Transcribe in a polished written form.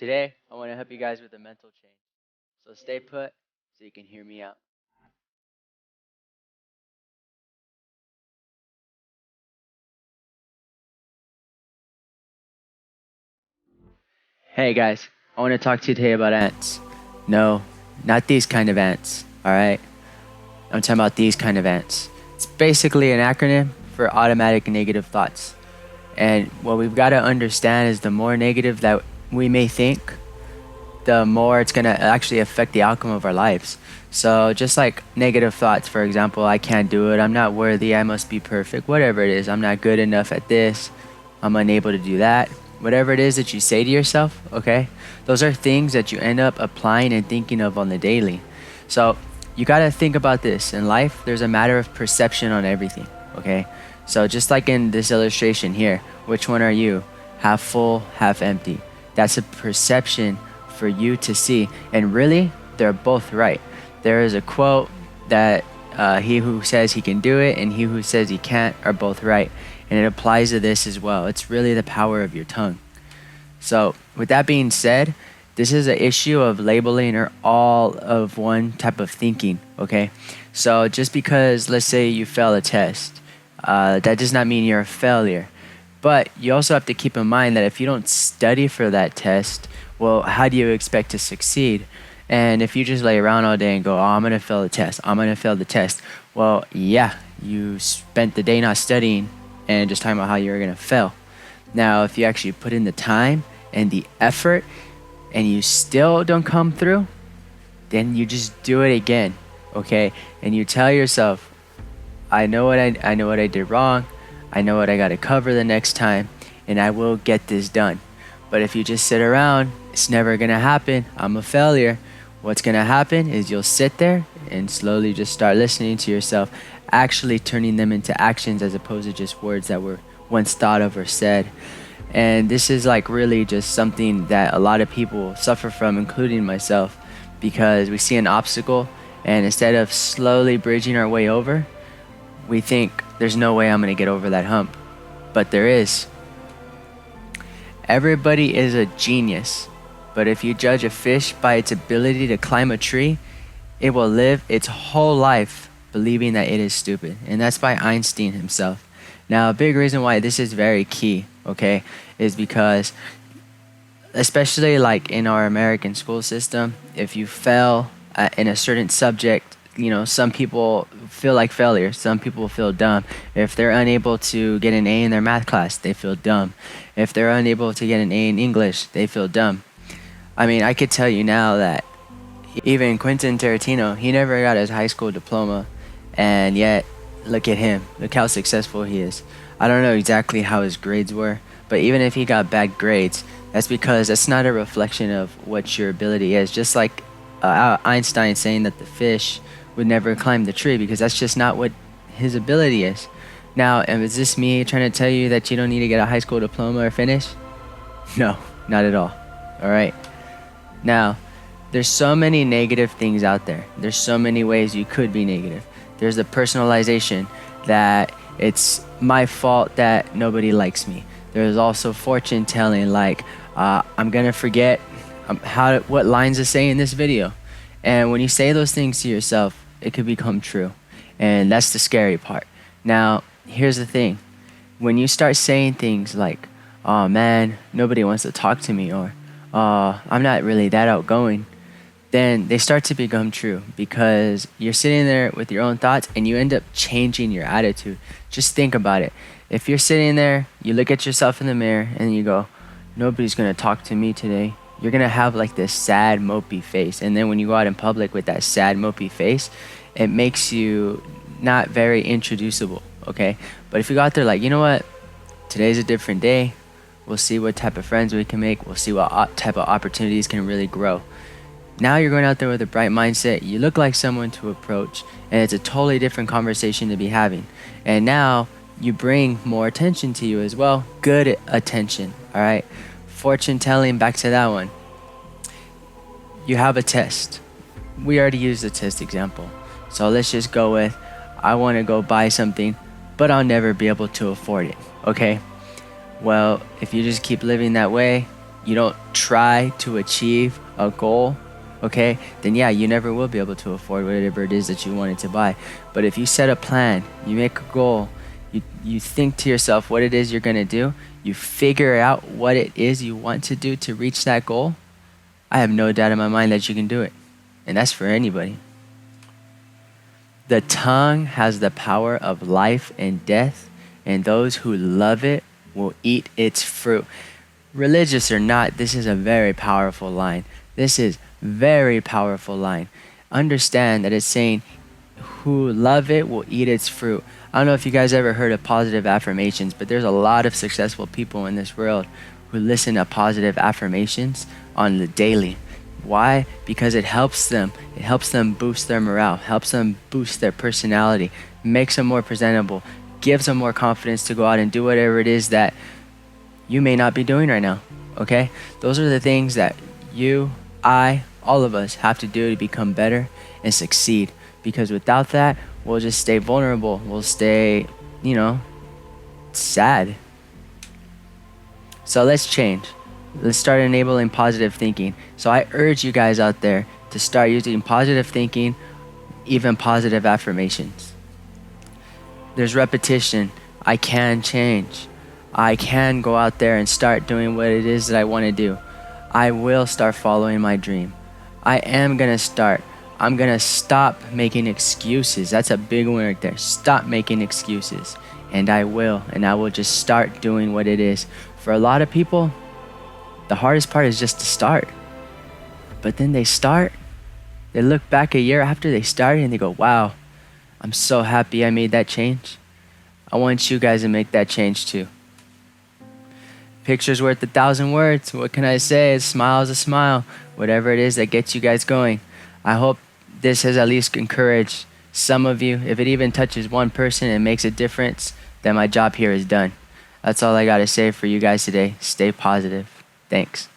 Today, I want to help you guys with a mental change. So stay put so you can hear me out. Hey guys, I want to talk to you today about ants. No, not these kind of ants, alright? I'm talking about these kind of ants. It's basically an acronym for automatic negative thoughts. And what we've got to understand is the more negative that we may think, the more it's going to actually affect the outcome of our lives. So, just like negative thoughts, for example, I can't do it, I'm not worthy, I must be perfect, whatever it is, I'm not good enough at this, I'm unable to do that. Whatever it is that you say to yourself, okay, those are things that you end up applying and thinking of on the daily. So, you got to think about this. In life, there's a matter of perception on everything, okay? So, just like in this illustration here, which one are you? Half full, half empty. That's a perception for you to see. And really, they're both right. There is a quote that he who says he can do it and he who says he can't are both right. And it applies to this as well. It's really the power of your tongue. So, with that being said, this is an issue of labeling or all of one type of thinking, okay? So, just because, let's say, you fail a test, that does not mean you're a failure. But you also have to keep in mind that if you don't study for that test, well, how do you expect to succeed? And if you just lay around all day and go, oh, I'm going to fail the test, I'm going to fail the test. Well, yeah, you spent the day not studying and just talking about how you're going to fail. Now, if you actually put in the time and the effort and you still don't come through, then you just do it again, okay? And you tell yourself, I know what I did wrong. I know what I got to cover the next time, and I will get this done. But if you just sit around, it's never going to happen. I'm a failure. What's going to happen is you'll sit there and slowly just start listening to yourself, actually turning them into actions as opposed to just words that were once thought of or said. And this is like really just something that a lot of people suffer from, including myself, because we see an obstacle and instead of slowly bridging our way over, we think there's no way I'm going to get over that hump. But there is. Everybody is a genius, but if you judge a fish by its ability to climb a tree, it will live its whole life believing that it is stupid. And that's by Einstein himself. Now, a big reason why this is very key, okay, is because especially like in our American school system, if you fail in a certain subject, you know, some people feel like failure. Some people feel dumb. If they're unable to get an A in their math class, they feel dumb. If they're unable to get an A in English, they feel dumb. I mean, I could tell you now that even Quentin Tarantino, he never got his high school diploma, and yet, look at him. Look how successful he is. I don't know exactly how his grades were, but even if he got bad grades, that's because that's not a reflection of what your ability is. Just like Einstein saying that the fish would never climb the tree, because that's just not what his ability is. Now, is this me trying to tell you that you don't need to get a high school diploma or finish? No, not at all. All right. Now, there's so many negative things out there. There's so many ways you could be negative. There's the personalization that it's my fault that nobody likes me. There's also fortune telling, like I'm gonna forget what lines to say in this video. And when you say those things to yourself, it could become true. And that's the scary part. Now, here's the thing. When you start saying things like, oh man, nobody wants to talk to me, or I'm not really that outgoing, then they start to become true, because you're sitting there with your own thoughts and you end up changing your attitude. Just think about it. If you're sitting there, you look at yourself in the mirror and you go, nobody's going to talk to me today. You're going to have like this sad, mopey face. And then when you go out in public with that sad, mopey face, it makes you not very introducible, okay? But if you go out there like, you know what? Today's a different day. We'll see what type of friends we can make. We'll see what type of opportunities can really grow. Now you're going out there with a bright mindset. You look like someone to approach, and it's a totally different conversation to be having. And now you bring more attention to you as well. Good attention, all right? Fortune telling, back to that one. You have a test. We already used the test example. So let's just go with, I want to go buy something, but I'll never be able to afford it, okay? Well, if you just keep living that way, you don't try to achieve a goal, okay, then yeah, you never will be able to afford whatever it is that you wanted to buy. But if you set a plan, you make a goal, you think to yourself what it is you're going to do, you figure out what it is you want to do to reach that goal, I have no doubt in my mind that you can do it. And that's for anybody. The tongue has the power of life and death, and those who love it will eat its fruit. Religious or not, this is a very powerful line. This is very powerful line. Understand that it's saying who love it will eat its fruit. I don't know if you guys ever heard of positive affirmations, but there's a lot of successful people in this world who listen to positive affirmations on the daily. Why? Because it helps them. It helps them boost their morale, helps them boost their personality, makes them more presentable, gives them more confidence to go out and do whatever it is that you may not be doing right now. Okay? Those are the things that you, I, all of us have to do to become better and succeed. Because without that, we'll just stay vulnerable. We'll stay, sad. So let's change. Let's start enabling positive thinking. So I urge you guys out there to start using positive thinking, even positive affirmations. There's repetition. I can change. I can go out there and start doing what it is that I want to do. I will start following my dream. I am going to start. I'm going to stop making excuses. That's a big one right there. Stop making excuses. And I will just start doing what it is. For a lot of people, the hardest part is just to start. But then they start, they look back a year after they started and they go, wow, I'm so happy I made that change. I want you guys to make that change too. Picture's worth 1,000 words. What can I say? A smile is a smile. Whatever it is that gets you guys going. I hope this has at least encouraged some of you. If it even touches one person and makes a difference, then my job here is done. That's all I got to say for you guys today. Stay positive. Thanks.